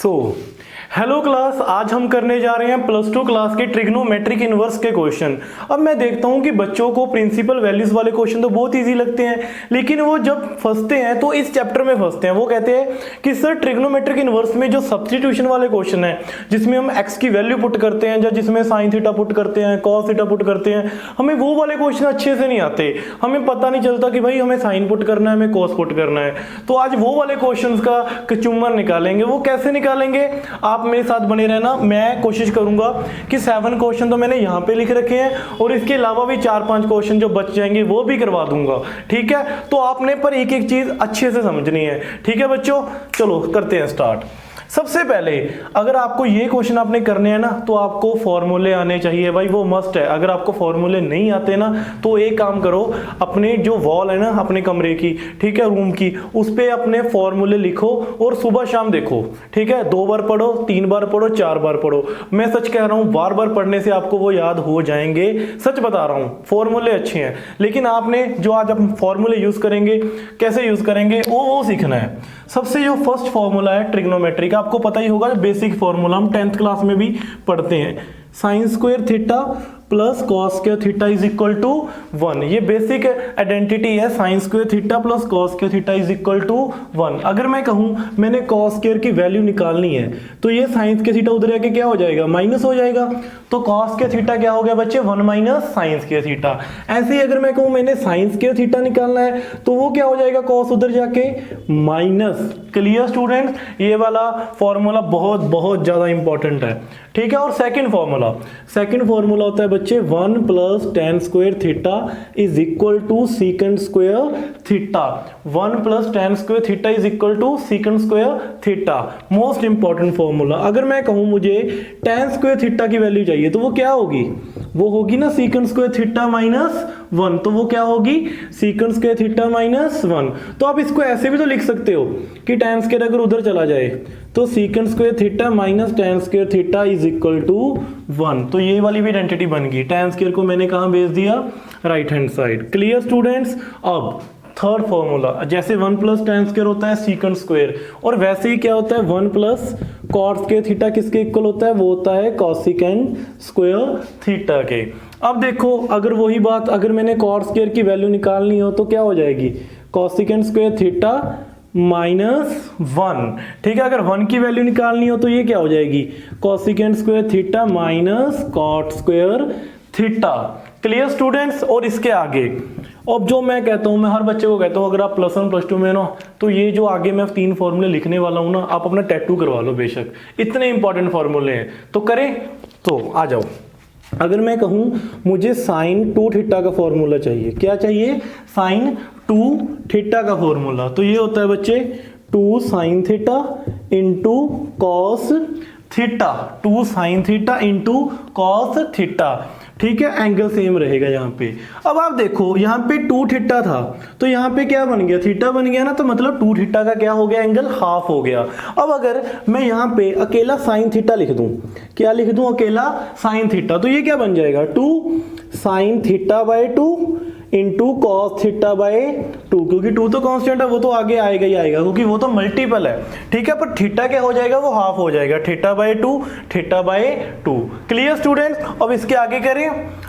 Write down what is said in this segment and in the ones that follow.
So hello class, आज हम करने जा रहे हैं प्लस टू क्लास के ट्रिग्नोमेट्रिक इनवर्स के क्वेश्चन। अब मैं देखता हूं कि बच्चों को प्रिंसिपल वैल्यूज वाले क्वेश्चन तो बहुत इजी लगते हैं, लेकिन वो जब फंसते हैं तो इस चैप्टर में फंसते हैं। वो कहते हैं कि सर ट्रिग्नोमेट्रिक इनवर्स में जो सब्स्टिट्यूशन वाले क्वेश्चन है, जिसमें हम एक्स की वैल्यू पुट करते हैं या जिसमें साइन थीटा पुट करते हैं, कॉस थीटा पुट करते हैं, हमें वो वाले क्वेश्चन अच्छे से नहीं आते। हमें पता नहीं चलता कि भाई हमें साइन पुट करना है, हमें कॉस पुट करना है। तो आज वो वाले क्वेश्चन का कचूमर निकालेंगे। वो कैसे निकालेंगे, आप मेरे साथ बने रहना। मैं कोशिश करूंगा कि 7 क्वेश्चन तो मैंने यहाँ पे लिख रखे हैं और इसके अलावा भी 4-5 क्वेश्चन जो बच जाएंगे वो भी करवा दूंगा। ठीक है, तो आपने पर एक एक चीज अच्छे से समझनी है। ठीक है बच्चों, चलो करते हैं स्टार्ट। सबसे पहले अगर आपको ये क्वेश्चन आपने करने हैं ना, तो आपको फॉर्मूले आने चाहिए भाई, वो मस्ट है। अगर आपको फॉर्मूले नहीं आते ना, तो एक काम करो, अपने जो वॉल है ना अपने कमरे की, ठीक है, रूम की, उस पे अपने फॉर्मूले लिखो और सुबह शाम देखो। ठीक है, 2 बार पढ़ो, 3 बार पढ़ो, 4 बार पढ़ो। मैं सच कह रहा हूं, बार बार पढ़ने से आपको वो याद हो जाएंगे। सच बता रहा हूं, फॉर्मूले अच्छे हैं, लेकिन आपने जो आज हम फॉर्मूले यूज करेंगे, कैसे यूज करेंगे वो सीखना है। सबसे जो फर्स्ट फॉर्मूला है ट्रिग्नोमेट्री का, आपको पता ही होगा, बेसिक फॉर्मूला हम 10th क्लास में भी पढ़ते हैं। Sine square theta plus cos square theta is equal to 1। ये बेसिक आइडेंटिटी है, sine square theta plus cos square theta is equal to 1। अगर मैं कहूं मैंने कॉस स्क्वायर की वैल्यू निकालनी है, तो ये साइन स्क्वायर थीटा उधर आके क्या हो जाएगा, माइनस हो जाएगा। तो कॉस स्क्वायर थीटा क्या हो गया बच्चे, 1 माइनस साइन स्क्वायर थीटा। ऐसे ही अगर मैं कहूं मैंने साइन स्क्वायर थीटा निकालना है, तो वो क्या हो जाएगा, कॉस उधर जाके माइनस। क्लियर स्टूडेंट, ये वाला फॉर्मूला बहुत बहुत ज्यादा इंपॉर्टेंट है। ठीक है, और सेकंड फॉर्मूला होता है बच्चे 1 plus tan square theta is equal to secant square theta. 1 plus tan square theta is equal to secant square theta. Most important formula. अगर मैं कहूं मुझे tan स्क्वायर थीटा की वैल्यू चाहिए, तो वो क्या होगी, वो होगी ना सीकेंड स्क्वायर थीटा माइनस 1। तो वो क्या होगी, सीकेंड स्क्वायर थीटा माइनस 1। तो आप इसको ऐसे भी तो लिख सकते हो कि tan स्क्वायर अगर उधर चला जाए, तो secant square theta minus tan square theta is equal to 1। तो ये वाली भी आइडेंटिटी बन गई। tan स्क्वायर को मैंने कहां भेज दिया, right hand side. Clear students. अब थर्ड फॉर्मूला, जैसे 1 प्लस tan स्क्वायर होता है सीकेंड स्क्वायर, और वैसे ही क्या होता है 1 प्लस कॉट स्क्वायर थीटा किसके इक्वल होता है, वो होता है कोसेकेंड स्क्वायर थीटा के। अब देखो, अगर वही बात, अगर मैंने कॉट स्क्वायर की वैल्यू निकालनी हो, तो क्या हो जाएगी, कोसेकेंड स्क्वायर थीटा माइनस 1। ठीक है, अगर 1 की वैल्यू निकालनी हो, तो ये क्या हो जाएगी, cosecant square theta minus cot square theta. Clear students. और इसके आगे अब जो मैं कहता हूं, मैं हर बच्चे को कहता हूं, अगर आप +1 +2 में ना, तो ये जो आगे मैं 3 फॉर्मूले लिखने वाला हूं ना, आप अपना टैटू करवा लो बेशक, इतने इंपॉर्टेंट फॉर्मूले हैं। तो करें, तो आ जाओ। अगर मैं कहूं मुझे साइन 2 थीटा का फॉर्मूला चाहिए, क्या चाहिए, साइन 2 थीटा का फॉर्मूला, तो ये होता है बच्चे 2 sine theta into cos theta. 2 sine theta into cos theta. ठीक है, एंगल सेम रहेगा यहाँ पे। अब आप देखो, यहाँ पे 2 थीटा था, तो यहाँ पे क्या बन गया, थीटा बन गया ना, तो मतलब 2 थीटा का क्या हो गया, एंगल हाफ हो गया। अब अगर मैं यहाँ पे अकेला साइन थीटा लिख दूं, क्या लिख दूं, अकेला साइन थीटा, तो ये क्या बन जाएगा, 2 sine theta by 2 into cos theta by 2। क्योंकि 2 तो कांस्टेंट है, वो तो आगे आएगा ही आएगा, क्योंकि वो तो मल्टीपल है। ठीक है, पर थीटा क्या हो जाएगा, वो हाफ हो जाएगा, theta by 2, theta by 2। Clear students. अब इसके आगे करें,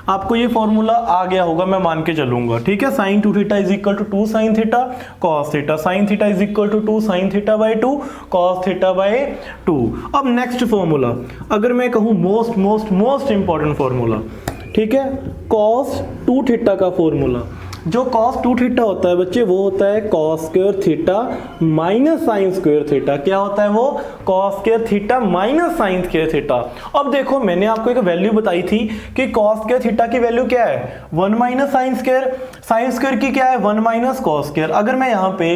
आपको ये फॉर्मूला आ गया होगा, मैं मान के चलूंगा। ठीक है, sine 2 theta is equal to 2 sine theta cos theta, sine theta is equal to 2 sine theta by 2 cos theta by 2। अब नेक्स्ट फॉर्मूला, अगर मैं कहूं most most most important formula, ठीक है, cos 2 थीटा का फॉर्मूला। जो cos 2 थीटा होता है बच्चे, वो होता है cos square theta minus sine square theta. क्या होता है वो, cos square theta minus sine square theta. अब देखो, मैंने आपको एक वैल्यू बताई थी कि cos स्क्वायर थीटा की वैल्यू क्या है, 1 minus sine square. Sine square की क्या है, 1 माइनस cos स्क्वायर। अगर मैं यहाँ पे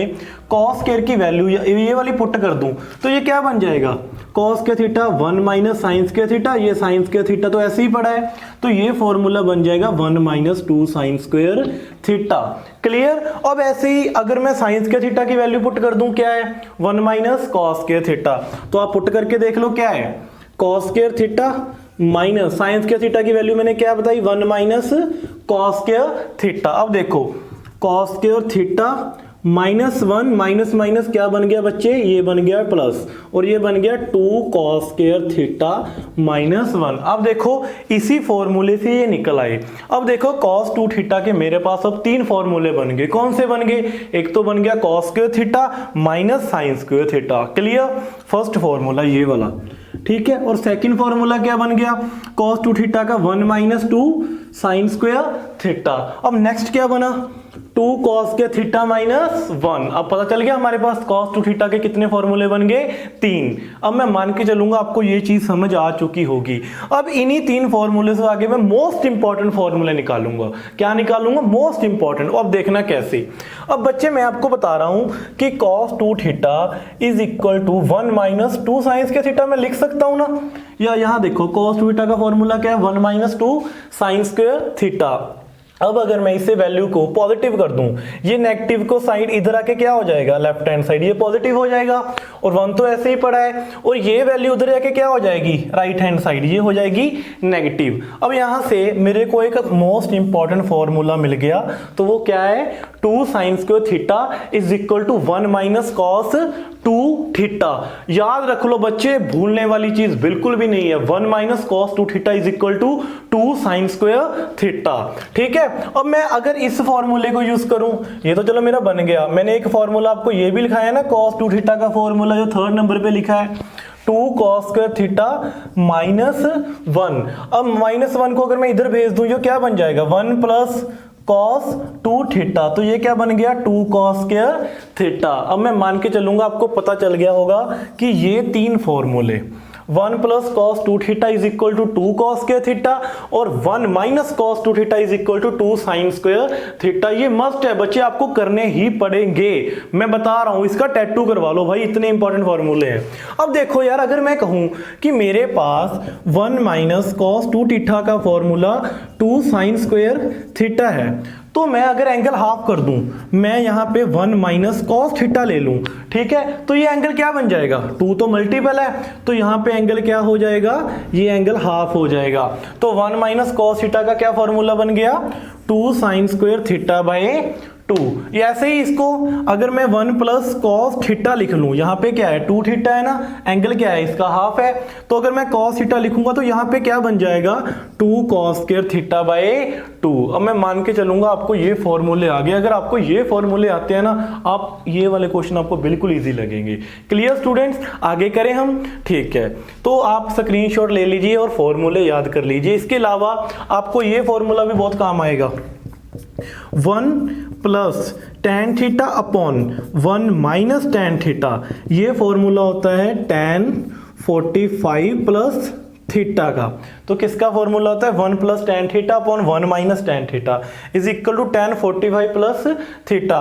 cos स्क्वायर की वैल्यू ये वाली पुट कर दूं, तो ये क्या बन जाएगा, cos square theta 1 minus sine square theta. ये साइन स्क्वायर थीटा तो ऐसे ही पड़ा है, तो ये फॉर्मूला बन जाएगा 1 minus 2 sine square theta. Clear. अब ऐसे ही अगर मैं साइन स्क्वायर थीटा की वैल्यू पुट कर दूं, क्या है, 1 माइनस कॉस स्क्वायर थीटा। तो आप पुट करके देख लो क्या है, cos square theta minus sine square theta की वैल्यू मैंने क्या बताई, 1 माइनस कॉस स्क्वायर थीटा। अब देखो, cos square theta minus one minus minus क्या बन गया बच्चे, ये बन गया प्लस, और ये बन गया 2 cos स्क्वायर थीटा माइनस 1। अब देखो इसी फॉर्मूले से ये निकल आए। अब देखो cos 2 थीटा के मेरे पास अब 3 फॉर्मूले बन गए। कौन से बन गए, एक तो बन गया cos square theta minus sine square theta, clear, first formula ये वाला, ठीक है। और सेकंड फॉर्मूला क्या बन गया, cos 2 थीटा का 1 माइनस 2 साइन स्क्वायर थीटा। अब नेक्स्ट क्या बना, 2 cos के थीटा माइनस 1। अब पता चल गया हमारे पास cos 2 थीटा के कितने फॉर्मूले बन गए, 3। अब मैं मान के चलूंगा आपको ये चीज समझ आ चुकी होगी। अब इन्हीं 3 फॉर्मूले से आगे मैं मोस्ट इंपॉर्टेंट फॉर्मूले निकालूंगा। क्या निकालूंगा, मोस्ट इंपॉर्टेंट। अब देखना कैसे। अब बच्चे मैं आपको बता रहा हूं कि cos 2 theta is equal to 1 minus 2 sine के थीटा मैं लिख सकता हूं ना, या यहां देखो cos 2 थीटा का फॉर्मूला क्या है, 1 माइनस 2 साइन स्क्वायर थीटा। अब अगर मैं इसे वैल्यू को पॉजिटिव कर दूं, ये नेगेटिव को साइड इधर आके क्या हो जाएगा, लेफ्ट हैंड साइड ये पॉजिटिव हो जाएगा, और 1 तो ऐसे ही पड़ा है, और ये वैल्यू उधर जाके क्या हो जाएगी, राइट हैंड साइड ये हो जाएगी नेगेटिव। अब यहां से मेरे को एक मोस्ट इंपॉर्टेंट फॉर्मूला मिल गया, तो वो क्या है, 2 sine square theta is equal to 1 minus cos 2 theta. याद रख लो बच्चे, भूलने वाली चीज बिल्कुल भी नहीं है। 1 minus cos 2 theta is equal to 2 sine square theta, ठीक है। अब मैं अगर इस फॉर्मूले को यूज करूं, ये तो चलो मेरा बन गया। मैंने एक फॉर्मूला आपको ये भी लिखाया है ना, cos 2 थीटा का फॉर्मूला जो 3rd नंबर पे लिखा है, 2 cos स्क्वायर थीटा माइनस 1। अब माइनस 1 को अगर मैं इधर भेज दूं, जो क्या बन जाएगा, 1 प्लस cos 2 थीटा, तो ये क्या बन गया, 2 cos स्क्वायर थीटा। अब मैं मान के चलूंगा आपको पता चल गया होगा कि ये 3 फॉर्मूले 1 plus cos 2 theta is equal to 2 cos square theta, और 1 minus cos 2 theta is equal to 2 sine square theta. ये मस्ट है बच्चे, आपको करने ही पड़ेंगे, मैं बता रहा हूं, इसका टैटू करवा लो भाई, इतने इंपॉर्टेंट फॉर्मूले हैं। अब देखो यार, अगर मैं कहूं कि मेरे पास 1 माइनस cos 2 थीटा का फॉर्मूला 2 साइन स्क्वायर थीटा है, तो मैं अगर एंगल हाफ कर दूं, मैं यहां पे 1 माइनस कॉस थीटा ले लूं, ठीक है, तो ये एंगल क्या बन जाएगा, 2 तो मल्टीपल है, तो यहां पे एंगल क्या हो जाएगा, ये एंगल हाफ हो जाएगा। तो 1 माइनस कॉस थीटा का क्या फॉर्मूला बन गया, 2 साइन स्क्वायर थीटा बाय 2। ऐसे ही इसको अगर मैं 1 प्लस कॉस थीटा लिख लूं, यहां पे क्या है, 2 थीटा है ना, एंगल क्या है इसका, हाफ है, तो अगर मैं कॉस थीटा लिखूंगा तो यहां पे क्या बन जाएगा, 2 कॉस स्क्वायर थीटा बाय 2। अब मैं मान के चलूंगा आपको ये फॉर्मूले आ गए। अगर आपको ये फॉर्मूले आते हैं ना, आप ये वाले क्वेश्चन आपको बिल्कुल इजी लगेंगे। क्लियर स्टूडेंट्स, आगे करें हम, ठीक है। तो आप स्क्रीनशॉट ले लीजिए और फॉर्मूले याद कर लीजिए। इसके अलावा आपको ये फॉर्मूला भी बहुत काम आएगा, 1 plus tan theta upon 1 minus tan theta, ये फॉर्मूला होता है tan 45 प्लस थीटा का। तो किसका फॉर्मूला होता है, 1 plus tan theta upon 1 minus tan theta is equal to tan 45 plus theta.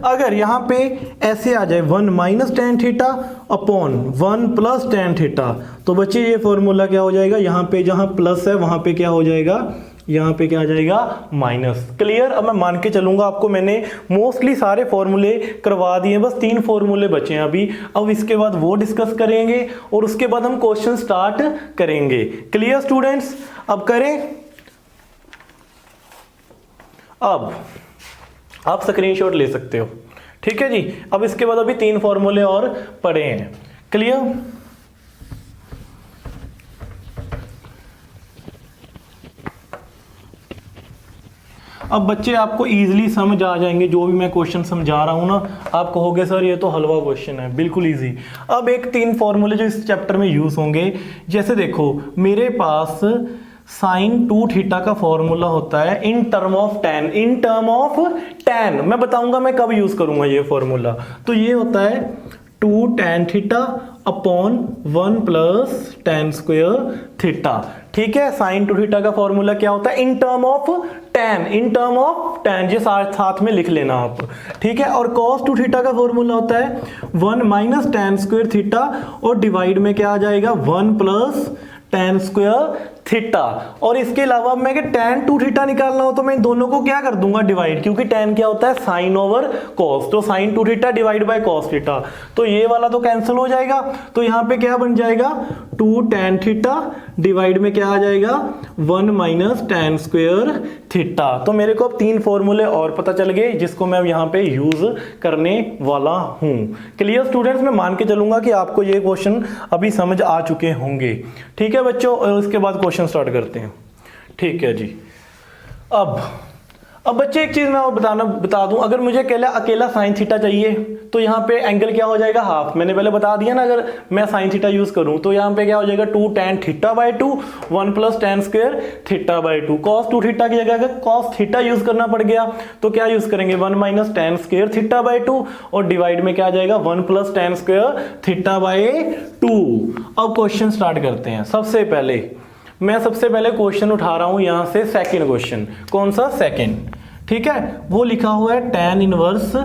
अगर यहां पे ऐसे आ जाए 1 minus tan theta upon 1 plus tan theta, तो बच्चे ये फॉर्मूला क्या हो जाएगा, यहां पे जहां प्लस है वहां पे क्या हो जाएगा, यहाँ पे क्या आ जाएगा, माइनस। क्लियर। अब मैं मान के चलूंगा आपको मैंने मोस्टली सारे फॉर्मूले करवा दिए, बस 3 फॉर्मूले बचे हैं अभी। अब इसके बाद वो डिस्कस करेंगे और उसके बाद हम क्वेश्चन स्टार्ट करेंगे। क्लियर स्टूडेंट्स, अब करें। अब आप स्क्रीनशॉट ले सकते हो, ठीक है जी। अब इसके बाद अभी 3 फॉर्मूले और पढ़े हैं। क्लियर। अब बच्चे आपको इजीली समझ आ जाएंगे जो भी मैं क्वेश्चन समझा रहा हूँ ना, आप कहोगे सर ये तो हलवा क्वेश्चन है, बिल्कुल इजी। अब एक 3 फॉर्मूले जो इस चैप्टर में यूज होंगे, जैसे देखो मेरे पास साइन 2 थीटा का फॉर्मूला होता है in term of tan, in term of tan मैं बताऊंगा मैं कब यूज करूंगा ये फॉर्मूला। तो ये होता है 2 tan theta upon 1 plus tan square theta, ठीक है। साइन 2 थीटा का फॉर्मूला क्या होता है, in term of tan, in term of tan, ये साथ में लिख लेना आप, ठीक है। और cos 2 थीटा का फॉर्मूला होता है 1 माइनस tan स्क्वायर थीटा, और डिवाइड में क्या आ जाएगा, 1 प्लस tan स्क्वायर थीटा, और इसके अलावा मैं tan 2 थीटा निकालना हो तो मैं इन दोनों को क्या कर दूंगा डिवाइड, क्योंकि tan क्या होता है साइन ओवर कॉस, तो sine 2 theta divide by cos theta, तो ये वाला तो कैंसिल हो जाएगा, तो यहाँ पे क्या बन जाएगा 2 tan थीटा डिवाइड में क्या आ जाएगा 1 माइनस tan स्क्वायर थीटा। तो मेरे को अब 3 फॉर्मूले और पता चल गए जिसको मैं यहाँ पे यूज करने वाला हूँ। क्लियर स्टूडेंट्स, मैं मान के चलूंगा कि आपको ये क्वेश्चन अभी समझ आ चुके होंगे। ठीक है बच्चों, और उसके बाद क्वेश्चन स्टार्ट करते हैं। ठीक है जी। अब बच्चे एक चीज मैं और बता दूं, अगर मुझे अकेला साइन थीटा चाहिए तो यहाँ पे एंगल क्या हो जाएगा हाफ, मैंने पहले बता दिया ना, अगर मैं साइन थीटा यूज करूं तो यहाँ पे क्या हो जाएगा 2 tan theta by 2 1 plus tan square theta by 2, cos 2 theta की जगह अगर cos थीटा यूज करना पड़ गया तो क्या यूज करेंगे 1 minus tan square theta by 2, और डिवाइड में क्या आ जाएगा 1 plus tan square theta by 2। अब क्वेश्चन स्टार्ट करते हैं। सबसे पहले क्वेश्चन उठा रहा हूं यहां से सेकंड क्वेश्चन। कौन सा? सेकंड। ठीक है, वो लिखा हुआ है tan inverse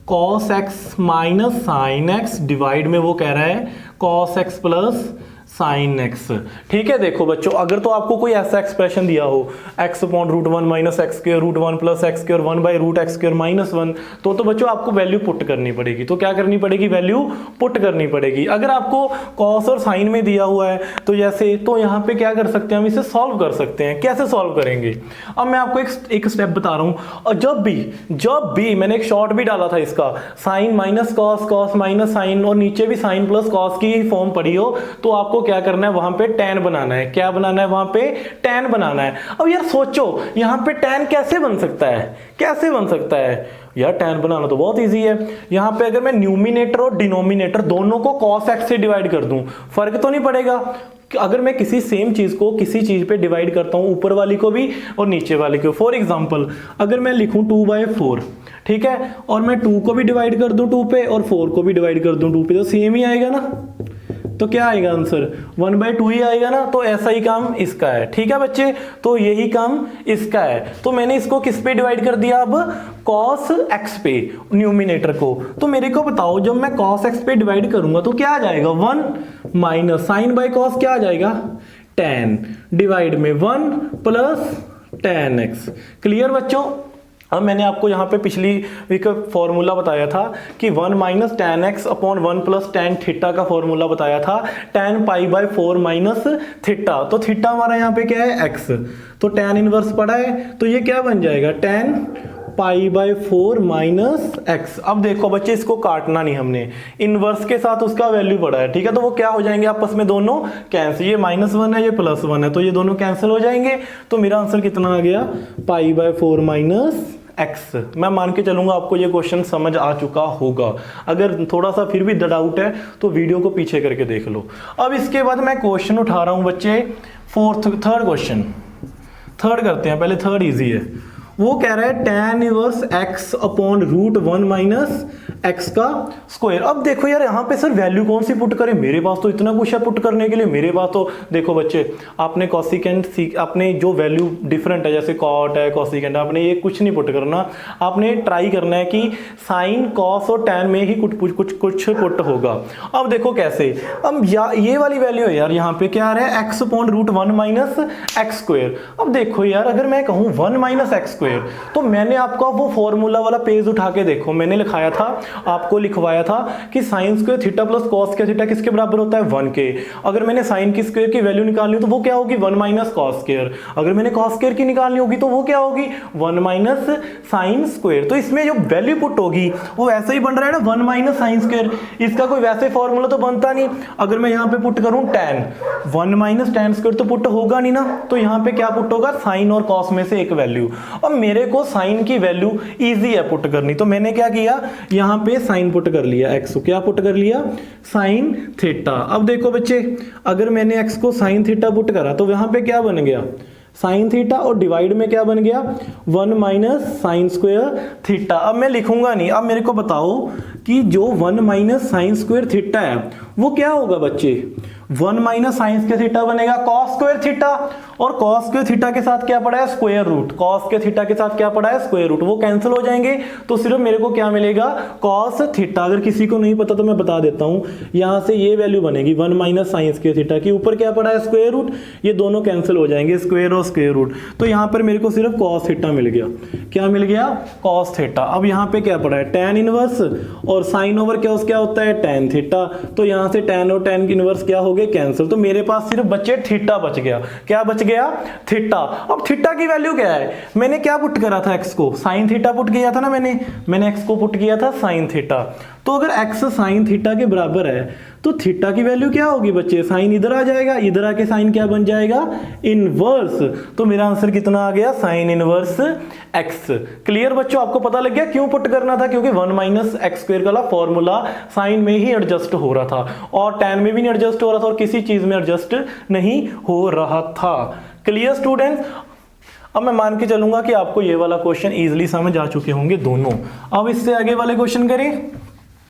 cos x minus sine x divide में वो कह रहा है cos x plus sine x। ठीक है, देखो बच्चों, अगर तो आपको कोई ऐसा एक्सप्रेशन दिया हो x upon root 1 minus x square root 1 plus x square 1 by root x square minus 1, तो बच्चों आपको वैल्यू पुट करनी पड़ेगी। तो क्या करनी पड़ेगी? वैल्यू पुट करनी पड़ेगी। अगर आपको कॉस और साइन में दिया हुआ है तो जैसे, तो यहाँ पे क्या कर सकते हैं, हम इसे सॉल्व कर सकते हैं। कैसे सॉल्व करेंगे? अब मैं आपको एक स्टेप बता रहा हूँ, और जब भी मैंने एक शॉर्ट भी डाला था इसका, sine minus cos, cos minus sine, और नीचे भी साइन प्लस कॉस की फॉर्म पड़ी हो, तो आपको क्या करना है, वहां पे tan बनाना है। क्या बनाना है? वहां पे tan बनाना है। अब यार सोचो, यहां पे tan कैसे बन सकता है? यार tan बनाना तो बहुत इजी है। यहां पे अगर मैं न्यूमिनेटर और डिनोमिनेटर दोनों को cos x से डिवाइड कर दूं, फर्क तो नहीं पड़ेगा। अगर मैं किसी सेम चीज को किसी चीज पे डिवाइड करता हूं, ऊपर वाली को भी और नीचे वाली को, फॉर एग्जांपल अगर मैं लिखूं 2/4, ठीक है, और मैं 2 को भी डिवाइड कर दूं 2 पे और 4 को भी डिवाइड कर दूं 2 पे, तो सेम ही आएगा ना। तो क्या आएगा आंसर? 1/2 ही आएगा ना। तो ऐसा ही काम इसका है। ठीक है बच्चे, तो यही काम इसका है। तो मैंने इसको किस पे डिवाइड कर दिया? अब cos x पे, न्यूमिनेटर को। तो मेरे को बताओ, जब मैं cos x पे डिवाइड करूंगा तो क्या आ जाएगा? 1 माइनस साइन बाय cos क्या आ जाएगा? tan डिवाइड में 1 प्लस tan x। क्लियर बच्चों? अब मैंने आपको यहाँ पे पिछली वीक फॉर्मूला बताया था कि 1 minus tan x upon 1 plus tan theta का फॉर्मूला बताया था, tan pi by 4 minus theta. तो थीटा हमारा यहाँ पे क्या है? x। तो tan इनवर्स पड़ा है, तो ये क्या बन जाएगा? tan pi by 4 minus x। अब देखो बच्चे, इसको काटना नहीं हमने, इनवर्स के साथ उसका वैल्यू पड़ा है। ठीक है, तो वो क्या हो जाएंगे आपस में दोनों कैंसिल। ये -1 है, ये +1 है, तो ये दोनों कैंसिल हो जाएंगे। तो मेरा आंसर कितना आ गया? Pi by 4 minus x। मैं मान के चलूंगा आपको ये क्वेश्चन समझ आ चुका होगा। अगर थोड़ा सा फिर भी डाउट है तो वीडियो को पीछे करके देख लो। अब इसके बाद मैं क्वेश्चन उठा रहा हूं बच्चे, थर्ड क्वेश्चन। थर्ड करते हैं, पहले थर्ड इजी है। वो कह रहा है tan inverse x upon root 1 minus x का स्क्वायर। अब देखो यार, यहाँ पे सर वैल्यू कौन सी पुट करें? मेरे पास तो इतना कुछ है पुट करने के लिए। मेरे पास तो देखो बच्चे, आपने कॉसिकेंट, आपने जो वैल्यू डिफरेंट है, जैसे कॉट है, कॉसिकेंट, आपने ये कुछ नहीं पुट करना। आपने ट्राई करना है कि साइन, कॉस और tan में ही कुछ पुट होगा। अब देखो कैसे, अब ये वाली वैल्यू है यार, यहाँ पे क्या आ रहा है? x upon root 1 minus x square. अब देखो यार, अगर मैं कहूँ 1 माइनस एक्स स्क्वायर, तो मैंने आपको वो फॉर्मूला वाला पेज उठा के देखो, मैंने लिखाया था, आपको लिखवाया था कि sign square theta plus cos के थीटा किसके बराबर होता है? 1 के। अगर मैंने साइन की स्क्वायर की वैल्यू निकालनी हो तो वो क्या होगी? 1 माइनस कॉस स्क्वायर। अगर मैंने कॉस स्क्वायर की निकालनी होगी तो वो क्या होगी? 1 माइनस साइन स्क्वायर। तो इसमें जो वैल्यू पुट होगी वो वैसे ही बन रहा है ना, 1 माइनस साइन स्क्वायर। इसका कोई वैसे फॉर्मूला तो बनता नहीं। अगर मैं यहाँ पे पुट करूं tan, 1 माइनस tan स्क्वायर तो पुट होगा नहीं ना। तो यहाँ पे क्या पुट होगा? साइन और कॉस में से एक वैल्यू। अब मेरे को साइन की वैल्यू इजी है पुट करनी, तो मैंने क्या किया, यहाँ पे साइन पुट कर लिया, x को क्या पुट कर लिया? Sine theta. अब देखो बच्चे, अगर मैंने x को साइन थीटा पुट करा तो यहाँ पे क्या बन गया? साइन थीटा, और डिवाइड में क्या बन गया? 1 माइनस साइन स्क्वायर थीटा। अब मैं लिखूंगा नहीं। अब मेरे को बताओ कि जो 1 माइनस साइन स्क्वायर थीटा है वो क्या होगा बच्चे? 1 माइनस साइन के थीटा बनेगा कॉस स्क्वायर थीटा, और कॉस स्क्वायर थीटा के साथ क्या पड़ा है स्क्वायर रूट, कॉस के थीटा के साथ क्या पड़ा है स्क्वायर रूट, वो कैंसिल हो जाएंगे तो सिर्फ मेरे को क्या मिलेगा कॉस थीटा। अगर किसी को नहीं पता तो मैं बता देता हूं, यहां से ये वैल्यू बनेगी 1 माइनस साइन के थीटा की, ऊपर क्या पड़ा है स्क्वायर रूट, ये दोनों कैंसिल हो जाएंगे स्क्वायर और स्क्वायर रूट, तो यहां पर मेरे को सिर्फ कॉस थीटा मिल गया। क्या मिल गया कॉस थीटा। अब यहां पे क्या पड़ा है tan इनवर्स, और साइन ओवर क्या क्या होता है tan थीटा, तो यहां से tan और tan इनवर्स क्या हो गए कैंसिल, तो मेरे पास सिर्फ बचे थीटा बच गया। क्या बच गया थीटा। अब थीटा की वैल्यू क्या है, मैंने क्या पुट करा था x को साइन थीटा पुट किया था ना, मैंने x को पुट किया था साइन थीटा, तो अगर x साइन थीटा के बराबर है तो थीटा की वैल्यू क्या होगी बच्चे, साइन इधर आ जाएगा, इधर आके साइन क्या बन जाएगा इनवर्स, तो मेरा आंसर कितना आ गया साइन इनवर्स x। क्लियर बच्चों, आपको पता लग गया क्यों पुट करना था, क्योंकि 1 माइनस एक्स स्क्वायर वाला फॉर्मूला साइन में ही एडजस्ट हो रहा था और tan में भी नहीं एडजस्ट हो रहा था और किसी चीज में एडजस्ट नहीं हो रहा था। क्लियर स्टूडेंट्स, अब मैं मान के चलूंगा कि आपको ये वाला क्वेश्चन इजीली समझ आ चुके होंगे दोनों। अब इससे आगे वाले क्वेश्चन करें।